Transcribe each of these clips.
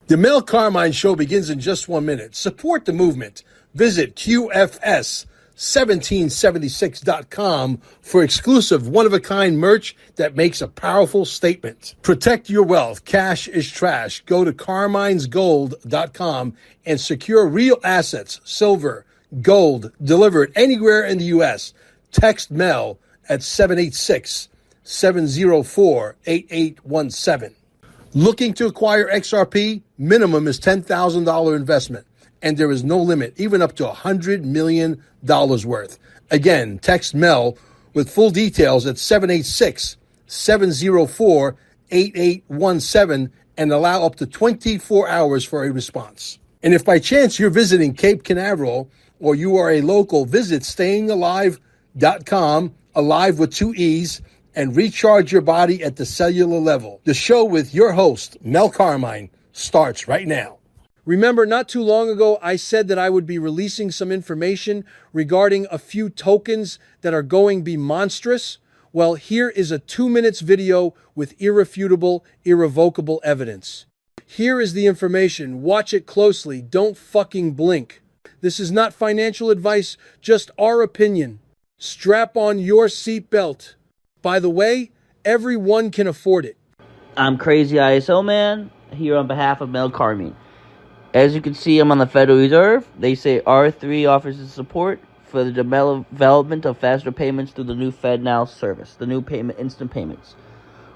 The Mel Carmine Show begins in just 1 minute. Support the movement. Visit QFS1776.com for exclusive one-of-a-kind merch that makes a powerful statement. Protect your wealth. Cash is trash. Go to carminesgold.com and secure real assets, silver, gold, delivered anywhere in the U.S. Text Mel at 786-704-8817. Looking to acquire XRP? Minimum is $10,000 investment, and there is no limit, even up to $100 million worth. Again, text Mel with full details at 786-704-8817 and allow up to 24 hours for a response. And if by chance you're visiting Cape Canaveral or you are a local, visit stayingalive.com, alive with 2 E's, and recharge your body at the cellular level. The show with your host, Mel Carmine, starts right now. Remember, not too long ago, I said that I would be releasing some information regarding a few tokens that are going to be monstrous. Well, here is a 2 minutes video with irrefutable, irrevocable evidence. Here is the information. Watch it closely. Don't fucking blink. This is not financial advice, just our opinion. Strap on your seatbelt. By the way, everyone can afford it. I'm Crazy ISO Man, here on behalf of Mel Carmine. As you can see, I'm on the Federal Reserve. They say R3 offers its support for the development of faster payments through the new FedNow service, the new payment instant payments.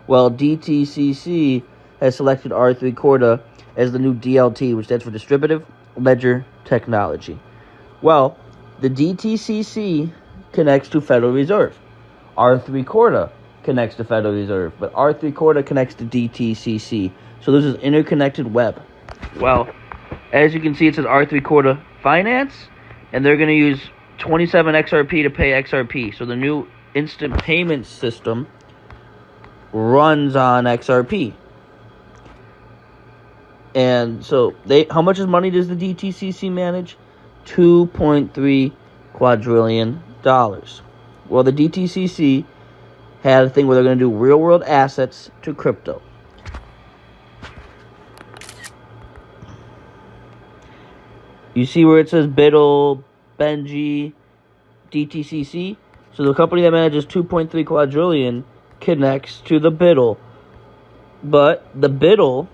Well, DTCC has selected R3 Corda as the new DLT, which stands for Distributive Ledger Technology. Well, the DTCC connects to Federal Reserve. R3 Corda connects to Federal Reserve, but R3 Corda connects to DTCC. So this is interconnected web. Well, as you can see, it says R3 Corda Finance, and they're going to use 27 XRP to pay XRP. So the new instant payment system runs on XRP. And so how much money does the DTCC manage? $2.3 quadrillion. Well, the DTCC had a thing where they're going to do real-world assets to crypto. You see where it says Biddle, Benji, DTCC? So the company that manages 2.3 quadrillion connects to the Biddle. But the Biddle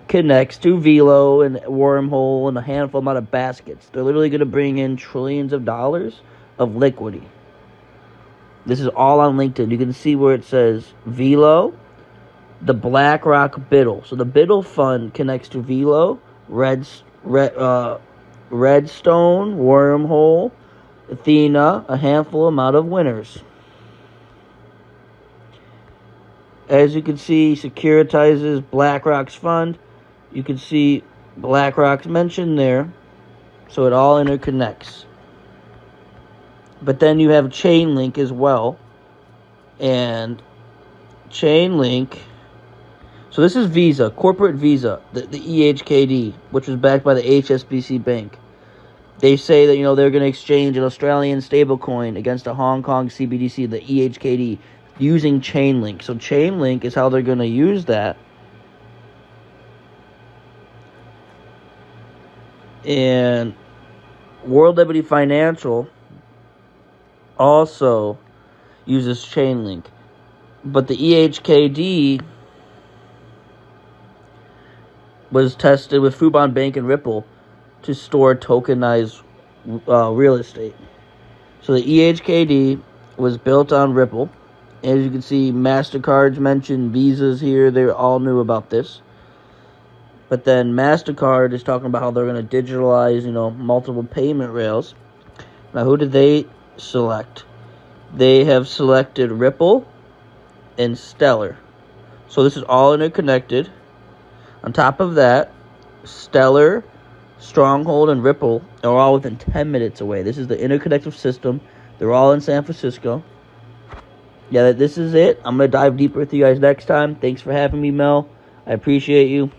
connects to Velo and Wormhole and a handful amount of baskets. They're literally going to bring in trillions of dollars of liquidity. This is all on LinkedIn. You can see where it says Velo, the BlackRock Biddle. So the Biddle Fund connects to Velo, Redstone, Wormhole, Athena, a handful amount of winners. As you can see, securitizes BlackRock's fund. You can see BlackRock's mentioned there. So it all interconnects. But then you have Chainlink as well. And Chainlink. So this is Visa, corporate Visa, the EHKD, which was backed by the HSBC Bank. They say that, they're going to exchange an Australian stablecoin against a Hong Kong CBDC, the EHKD, using Chainlink. So Chainlink is how they're going to use that. And World Liberty Financial also uses Chainlink. But the EHKD was tested with Fubon Bank and Ripple to store tokenized real estate. So the EHKD was built on Ripple. As you can see, MasterCard's mentioned, Visa's here. They all knew about this. But then MasterCard is talking about how they're going to digitalize, multiple payment rails. Now, who did they select? They have selected Ripple and Stellar. So this is all interconnected. On top of that, Stellar, Stronghold, and Ripple are all within 10 minutes away. This is the interconnected system. They're all in San Francisco. Yeah, this is it. I'm going to dive deeper with you guys next time. Thanks for having me, Mel. I appreciate you.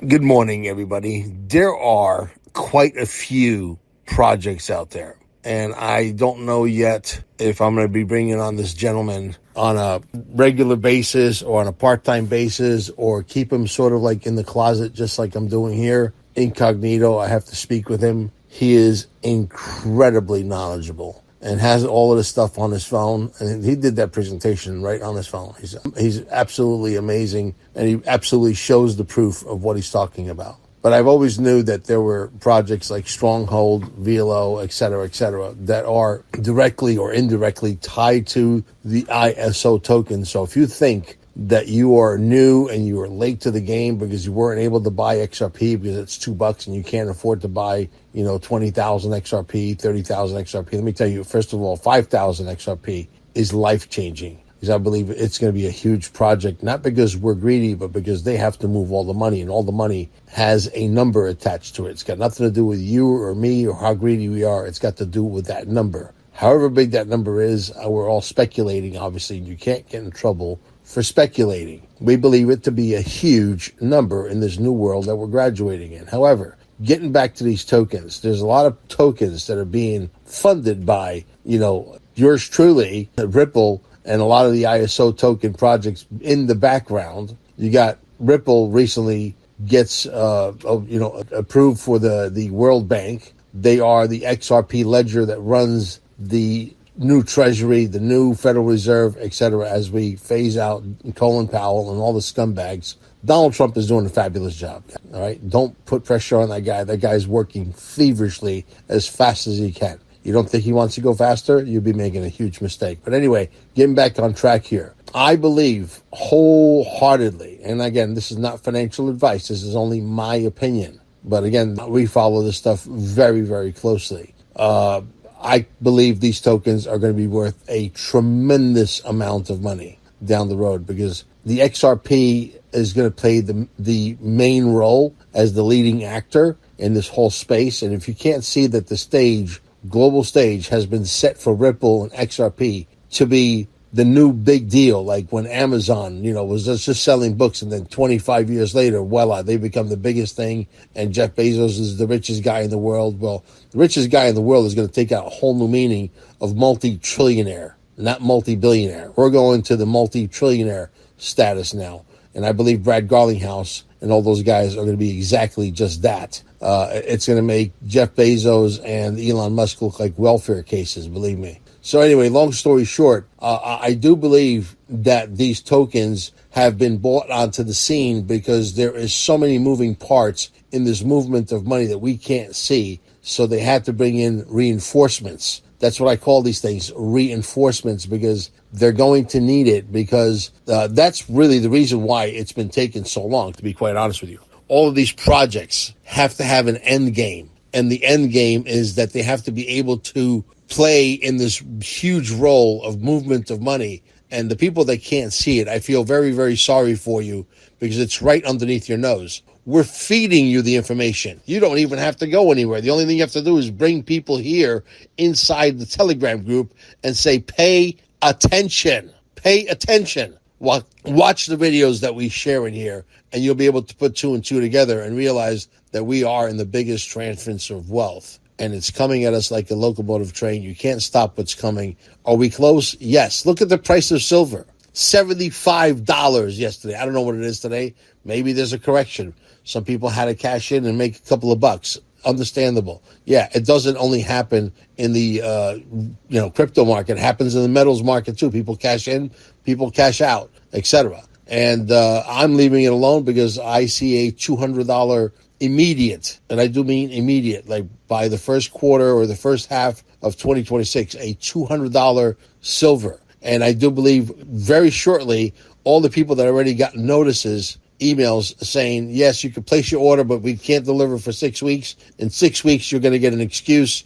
Good morning, everybody. There are quite a few projects out there. and I don't know yet if I'm going to be bringing on this gentleman on a regular basis or on a part-time basis, or keep him sort of like in the closet, just like I'm doing here, incognito. I have to speak with him. He is incredibly knowledgeable and has all of this stuff on his phone. And he did that presentation right on his phone. He's absolutely amazing, and he absolutely shows the proof of what he's talking about. But I've always knew that there were projects like Stronghold, Velo, et cetera, that are directly or indirectly tied to the ISO token. So if you think that you are new and you are late to the game because you weren't able to buy XRP because it's $2 and you can't afford to buy, 20,000 XRP, 30,000 XRP. Let me tell you, first of all, 5,000 XRP is life-changing. Because I believe it's going to be a huge project, not because we're greedy, but because they have to move all the money, and all the money has a number attached to it. It's got nothing to do with you or me or how greedy we are. It's got to do with that number. However big that number is, we're all speculating, obviously. You can't get in trouble for speculating. We believe it to be a huge number in this new world that we're graduating in. However, getting back to these tokens, there's a lot of tokens that are being funded by, yours truly, Ripple, and a lot of the ISO token projects in the background. You got Ripple recently gets approved for the World Bank. They are the XRP ledger that runs the new Treasury, the new Federal Reserve, etc. As we phase out Colin Powell and all the scumbags. Donald Trump is doing a fabulous job. All right, don't put pressure on that guy. That guy's working feverishly as fast as he can. You don't think he wants to go faster? You'd be making a huge mistake. But anyway, getting back on track here. I believe wholeheartedly, and again, this is not financial advice. This is only my opinion. But again, we follow this stuff very, very closely. I believe these tokens are going to be worth a tremendous amount of money down the road, because the XRP is going to play the main role as the leading actor in this whole space. And if you can't see that the global stage has been set for Ripple and XRP to be the new big deal, like when Amazon, was just selling books, and then 25 years later, voila, they become the biggest thing, and Jeff Bezos is the richest guy in the world. Well, the richest guy in the world is going to take out a whole new meaning of multi-trillionaire, not multi-billionaire. We're going to the multi-trillionaire status now, and I believe Brad Garlinghouse and all those guys are going to be exactly just that. It's going to make Jeff Bezos and Elon Musk look like welfare cases, believe me. So anyway, long story short, I do believe that these tokens have been brought onto the scene because there is so many moving parts in this movement of money that we can't see. So they had to bring in reinforcements. That's what I call these things, reinforcements, because they're going to need it, because that's really the reason why it's been taking so long, to be quite honest with you. All of these projects have to have an end game. And the end game is that they have to be able to play in this huge role of movement of money. And the people that can't see it, I feel very, very sorry for you, because it's right underneath your nose. We're feeding you the information. You don't even have to go anywhere. The only thing you have to do is bring people here inside the Telegram group and say, pay attention. Pay attention. Watch the videos that we share in here, and you'll be able to put two and two together and realize that we are in the biggest transference of wealth. And it's coming at us like a locomotive train. You can't stop what's coming. Are we close? Yes. Look at the price of silver. $75 yesterday. I don't know what it is today. Maybe there's a correction. Some people had to cash in and make a couple of bucks. Understandable. Yeah, it doesn't only happen in the crypto market. It happens in the metals market too. People cash in, people cash out, etc. And I'm leaving it alone because I see a $200 immediate, and I do mean immediate, like by the first quarter or the first half of 2026, a $200 silver. And I do believe very shortly, all the people that already got notices, emails saying, yes, you can place your order, but we can't deliver for 6 weeks. In 6 weeks, you're going to get an excuse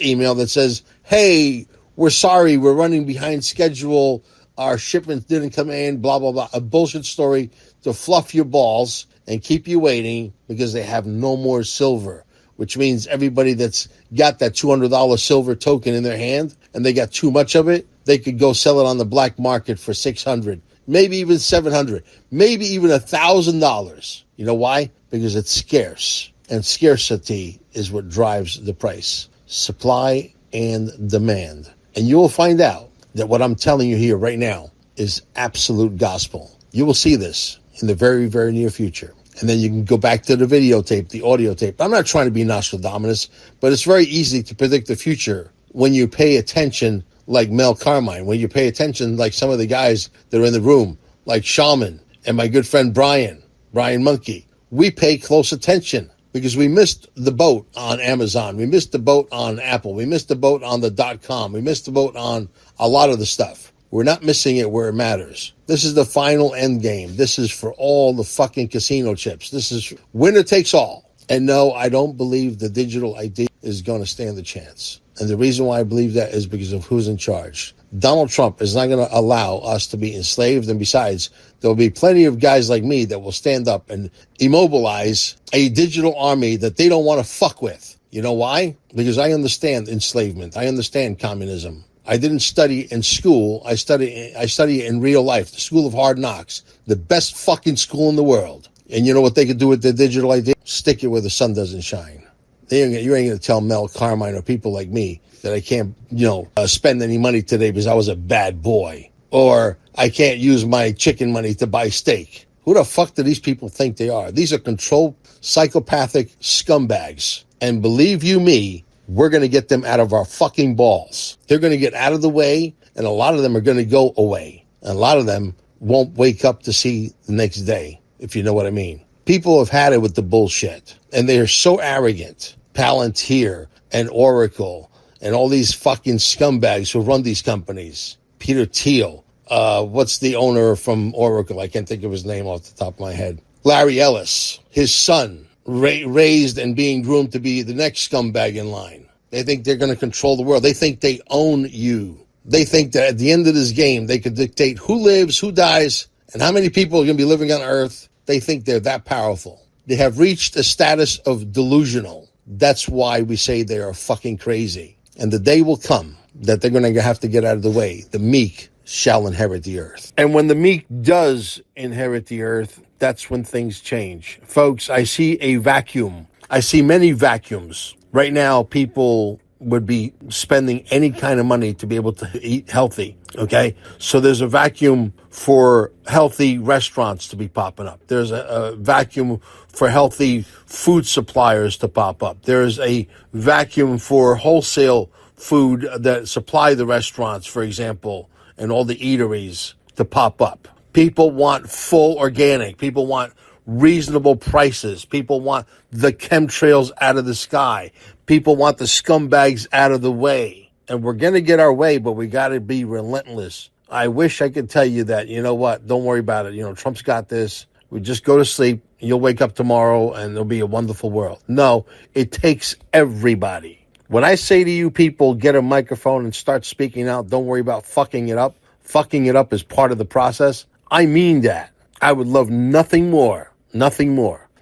email that says, hey, we're sorry, we're running behind schedule. Our shipment didn't come in, blah, blah, blah. A bullshit story to fluff your balls and keep you waiting because they have no more silver, which means everybody that's got that $200 silver token in their hand and they got too much of it, they could go sell it on the black market for $600, maybe even $700, maybe even $1,000. You know why? Because it's scarce, and scarcity is what drives the price. Supply and demand. And you will find out that what I'm telling you here right now is absolute gospel. You will see this in the very, very near future. And then you can go back to the videotape, the audio tape. I'm not trying to be Nostradamus, but it's very easy to predict the future when you pay attention like Mel Carmine, when you pay attention like some of the guys that are in the room, like Shaman and my good friend Brian Monkey. We pay close attention because we missed the boat on Amazon. We missed the boat on Apple. We missed the boat on the .com. We missed the boat on a lot of the stuff. We're not missing it where it matters. This is the final end game. This is for all the fucking casino chips. This is winner takes all. And no, I don't believe the digital ID is going to stand a chance. And the reason why I believe that is because of who's in charge. Donald Trump is not going to allow us to be enslaved. And besides, there will be plenty of guys like me that will stand up and immobilize a digital army that they don't want to fuck with. You know why? Because I understand enslavement. I understand communism. I didn't study in school. I study in real life. The School of Hard Knocks, the best fucking school in the world. And you know what they could do with their digital ID? Stick it where the sun doesn't shine. You ain't going to tell Mel Carmine or people like me that I can't, spend any money today because I was a bad boy. Or I can't use my chicken money to buy steak. Who the fuck do these people think they are? These are controlled psychopathic scumbags. And believe you me, we're going to get them out of our fucking balls. They're going to get out of the way, and a lot of them are going to go away. And a lot of them won't wake up to see the next day, if you know what I mean. People have had it with the bullshit, and they are so arrogant. Palantir and Oracle and all these fucking scumbags who run these companies. Peter Thiel, what's the owner from Oracle? I can't think of his name off the top of my head. Larry Ellis, his son, raised and being groomed to be the next scumbag in line. They think they're going to control the world. They think they own you. They think that at the end of this game, they could dictate who lives, who dies, and how many people are going to be living on Earth. They think they're that powerful. They have reached a status of delusional. That's why we say they are fucking crazy. And the day will come that they're going to have to get out of the way. The meek shall inherit the earth. And when the meek does inherit the earth, that's when things change. Folks, I see a vacuum. I see many vacuums. Right now, people would be spending any kind of money to be able to eat healthy, okay? So there's a vacuum for healthy restaurants to be popping up. There's a vacuum for healthy food suppliers to pop up. There's a vacuum for wholesale food that supply the restaurants, for example, and all the eateries to pop up. People want full organic. People want reasonable prices. People want the chemtrails out of the sky. People want the scumbags out of the way. And we're going to get our way, but we got to be relentless. I wish I could tell you that, you know what, don't worry about it. Trump's got this. We just go to sleep. You'll wake up tomorrow and there'll be a wonderful world. No, it takes everybody. When I say to you people, get a microphone and start speaking out, don't worry about fucking it up. Fucking it up is part of the process. I mean that. I would love nothing more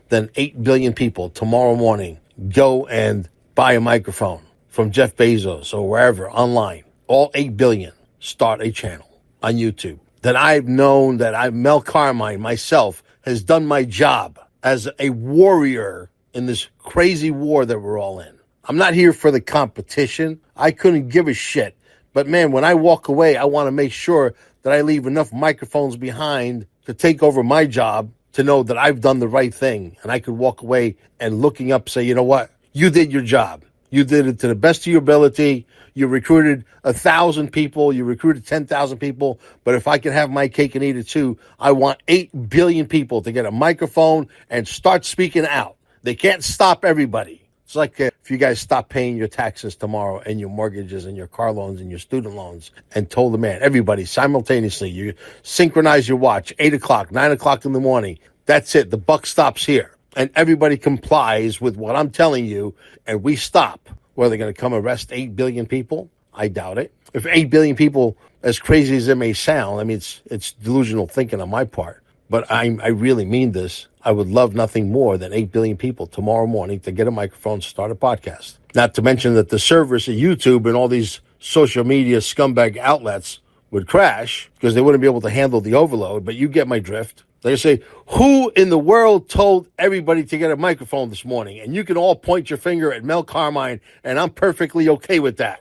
than 8 billion people tomorrow morning go and buy a microphone from Jeff Bezos or wherever online. All 8 billion start a channel on YouTube. That I've known that Mel Carmine, myself, has done my job as a warrior in this crazy war that we're all in. I'm not here for the competition. I couldn't give a shit. But man, when I walk away, I want to make sure that I leave enough microphones behind to take over my job to know that I've done the right thing. And I could walk away and looking up say, you know what? You did your job. You did it to the best of your ability. You recruited 1,000 people. You recruited 10,000 people. But if I can have my cake and eat it too, I want 8 billion people to get a microphone and start speaking out. They can't stop everybody. It's like if you guys stop paying your taxes tomorrow and your mortgages and your car loans and your student loans and told the man, everybody simultaneously, you synchronize your watch, 8 o'clock, 9 o'clock in the morning. That's it. The buck stops here. And everybody complies with what I'm telling you, and we stop. Were they going to come arrest 8 billion people? I doubt it. If 8 billion people, as crazy as it may sound, I mean, it's delusional thinking on my part, but I really mean this. I would love nothing more than 8 billion people tomorrow morning to get a microphone, start a podcast. Not to mention that the servers at YouTube and all these social media scumbag outlets would crash because they wouldn't be able to handle the overload, but you get my drift. They say, who in the world told everybody to get a microphone this morning? And you can all point your finger at Mel Carmine, and I'm perfectly okay with that.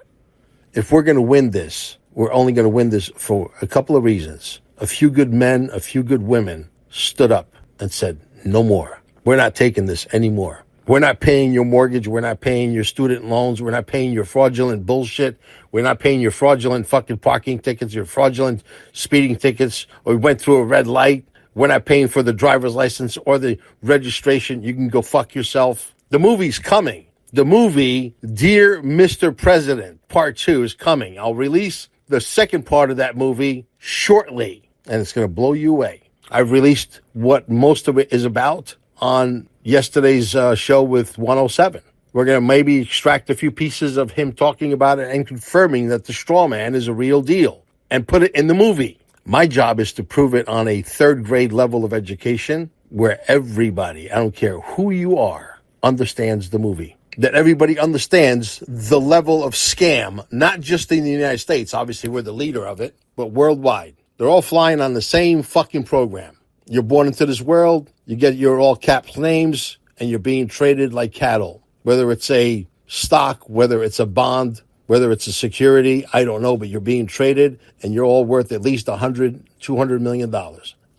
if we're going to win this, we're only going to win this for a couple of reasons. A few good men, a few good women stood up and said, no more. We're not taking this anymore. We're not paying your mortgage. We're not paying your student loans. We're not paying your fraudulent bullshit. We're not paying your fraudulent fucking parking tickets, your fraudulent speeding tickets, or we went through a red light. We're not paying for the driver's license or the registration. You can go fuck yourself. The movie's coming. The movie, Dear Mr. President, Part 2 is coming. I'll release the second part of that movie shortly, and it's going to blow you away. I've released what most of it is about on yesterday's show with 107. We're going to maybe extract a few pieces of him talking about it and confirming that the straw man is a real deal and put it in the movie. My job is to prove it on a third grade level of education where everybody, I don't care who you are, understands the movie. That everybody understands the level of scam, not just in the United States. Obviously, we're the leader of it, but worldwide. They're all flying on the same fucking program. You're born into this world, you get your all caps names, and you're being traded like cattle. Whether it's a stock, whether it's a bond, whether it's a security, I don't know, but you're being traded, and you're all worth at least $200 million.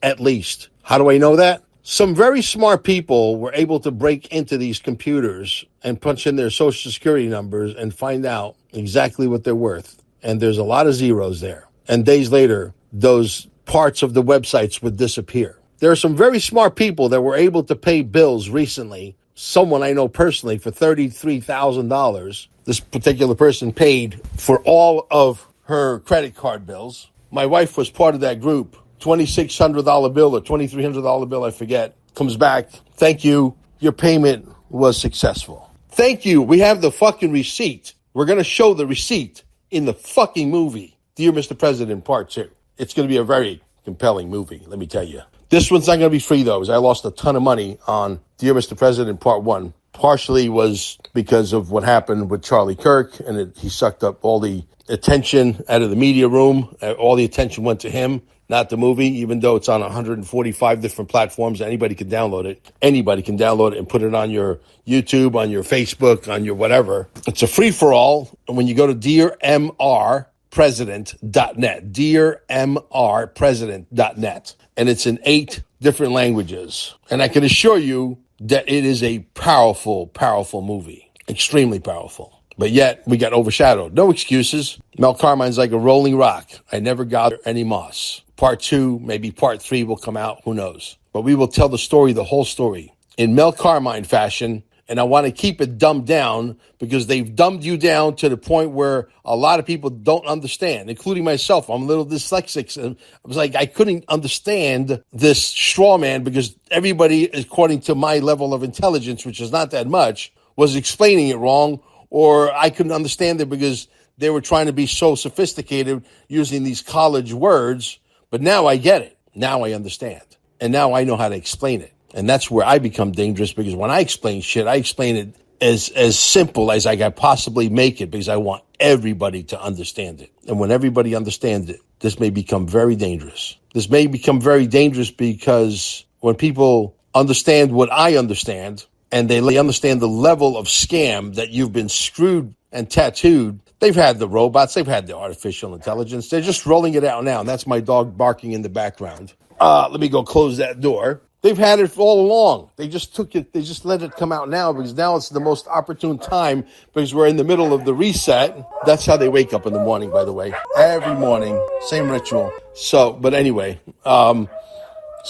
At least. How do I know that? Some very smart people were able to break into these computers and punch in their social security numbers and find out exactly what they're worth. And there's a lot of zeros there. And days later, those parts of the websites would disappear. There are some very smart people that were able to pay bills recently. Someone I know personally for $33,000. This particular person paid for all of her credit card bills. My wife was part of that group. $2,600 bill or $2,300 bill, I forget, comes back. Thank you. Your payment was successful. Thank you. We have the fucking receipt. We're going to show the receipt in the fucking movie, Dear Mr. President, Part 2. It's going to be a very compelling movie, let me tell you. This one's not going to be free, though, because I lost a ton of money on Dear Mr. President, Part 1. Partially was because of what happened with Charlie Kirk, and he sucked up all the attention out of the media room. All the attention went to him, not the movie, even though it's on 145 different platforms. Anybody can download it. Anybody can download it and put it on your YouTube, on your Facebook, on your whatever. It's a free-for-all. And when you go to dearmrpresident.net, dearmrpresident.net, and it's in 8 different languages. And I can assure you that it is a powerful, powerful movie. Extremely powerful. But yet, we got overshadowed. No excuses. Mel Carmine's like a rolling rock. I never got any moss. Part 2, maybe Part 3 will come out. Who knows? But we will tell the story, the whole story, in Mel Carmine fashion. And I want to keep it dumbed down because they've dumbed you down to the point where a lot of people don't understand, including myself. I'm a little dyslexic. And I was like, I couldn't understand this straw man because everybody, according to my level of intelligence, which is not that much, was explaining it wrong, or I couldn't understand it because they were trying to be so sophisticated using these college words. But now I get it. Now I understand. And now I know how to explain it. And that's where I become dangerous because when I explain shit, I explain it as simple as I can possibly make it because I want everybody to understand it. And when everybody understands it, this may become very dangerous. This may become very dangerous because when people understand what I understand and they understand the level of scam that you've been screwed and tattooed, they've had the robots, they've had the artificial intelligence. They're just rolling it out now. And that's my dog barking in the background. Let me go close that door. They've had it all along. They just took it. They just let it come out now because now it's the most opportune time because we're in the middle of the reset. That's how they wake up in the morning, by the way. Every morning, same ritual. So, but anyway, so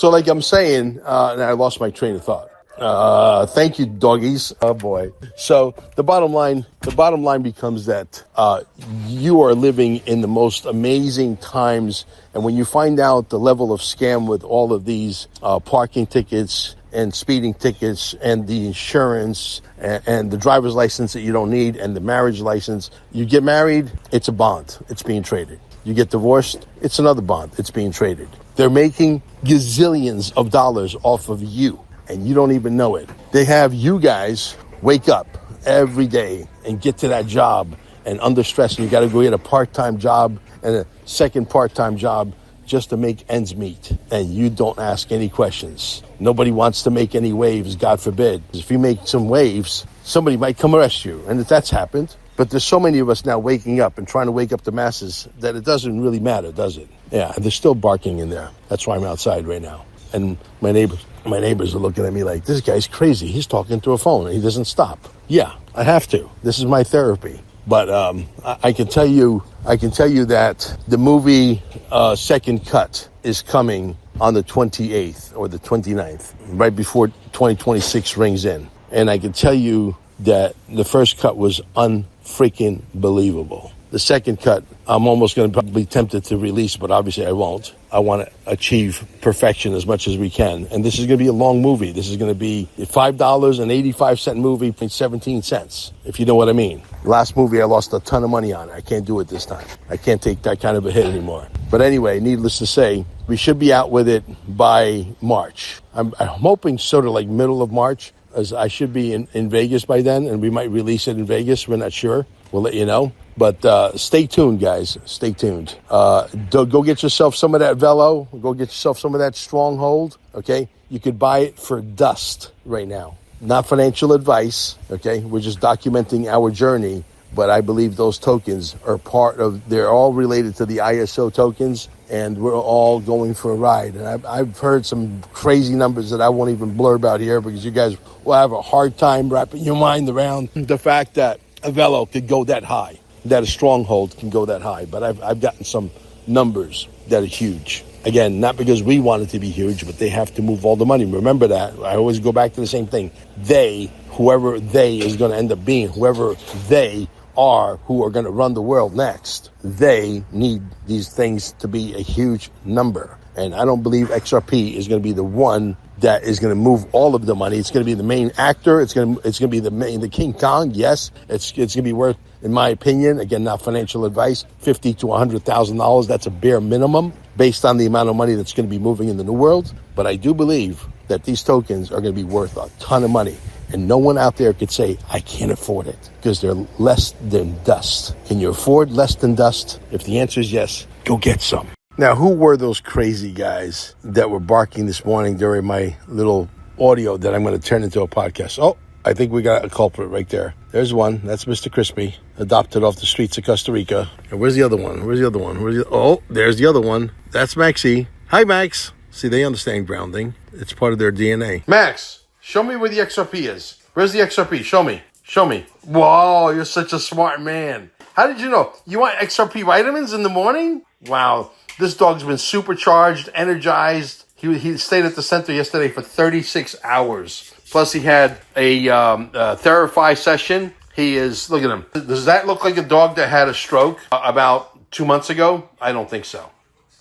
like I'm saying, and I lost my train of thought. Thank you, doggies. Oh boy. So the bottom line becomes that you are living in the most amazing times. And when you find out the level of scam with all of these parking tickets and speeding tickets and the insurance and the driver's license that you don't need and the marriage license, you get married, it's a bond. It's being traded. You get divorced, it's another bond. It's being traded. They're making gazillions of dollars off of you. And you don't even know it. They have you guys wake up every day and get to that job and under stress. And you got to go get a part-time job and a second part-time job just to make ends meet. And you don't ask any questions. Nobody wants to make any waves, God forbid. If you make some waves, somebody might come arrest you. And if that's happened, But there's so many of us now waking up and trying to wake up the masses that it doesn't really matter, does it? Yeah, they're still barking in there. That's why I'm outside right now. And my neighbors are looking at me like, this guy's crazy. He's talking through a phone and he doesn't stop. Yeah, I have to. This is my therapy. But I can tell you that the movie Second Cut is coming on the 28th or the 29th, right before 2026 rings in. And I can tell you that the first cut was unfreaking believable. The second cut, I'm almost going to probably tempted to release, but obviously I won't. I want to achieve perfection as much as we can. And this is going to be a long movie. This is going to be a $5.85 movie, 17 cents, if you know what I mean. Last movie, I lost a ton of money on it. I can't do it this time. I can't take that kind of a hit anymore. But anyway, needless to say, we should be out with it by March. I'm hoping sort of like middle of March, as I should be in Vegas by then, and we might release it in Vegas. We're not sure. We'll let you know. But stay tuned, guys. Stay tuned. Go get yourself some of that Velo. Go get yourself some of that Stronghold, okay? You could buy it for dust right now. Not financial advice, okay? We're just documenting our journey. But I believe those tokens are they're all related to the ISO tokens, and we're all going for a ride. And I've heard some crazy numbers that I won't even blurb out here because you guys will have a hard time wrapping your mind around the fact that a Velo could go that high, that a Stronghold can go that high. But I've gotten some numbers that are huge. Again, not because we want it to be huge, but they have to move all the money. Remember that. I always go back to the same thing. Whoever they is going to end up being, whoever they are who are going to run the world next, they need these things to be a huge number. And I don't believe XRP is going to be the one that is going to move all of the money. It's going to be the main actor. It's going to be the King Kong. Yes, it's going to be worth, in my opinion, again, not financial advice, $50,000 to $100,000. That's a bare minimum based on the amount of money that's going to be moving in the new world. But I do believe that these tokens are going to be worth a ton of money. And no one out there could say, I can't afford it, because they're less than dust. Can you afford less than dust? If the answer is yes, go get some. Now, who were those crazy guys that were barking this morning during my little audio that I'm going to turn into a podcast? Oh, I think we got a culprit right there. There's one. That's Mr. Crispy, adopted off the streets of Costa Rica. And where's the other one? Oh, there's the other one. That's Maxie. Hi, Max. See, they understand grounding. It's part of their DNA. Max, show me where the XRP is. Where's the XRP? Show me. Whoa, you're such a smart man. How did you know? You want XRP vitamins in the morning? Wow. This dog's been supercharged, energized. He stayed at the center yesterday for 36 hours. Plus, he had a Therify session. Look at him. Does that look like a dog that had a stroke about 2 months ago? I don't think so.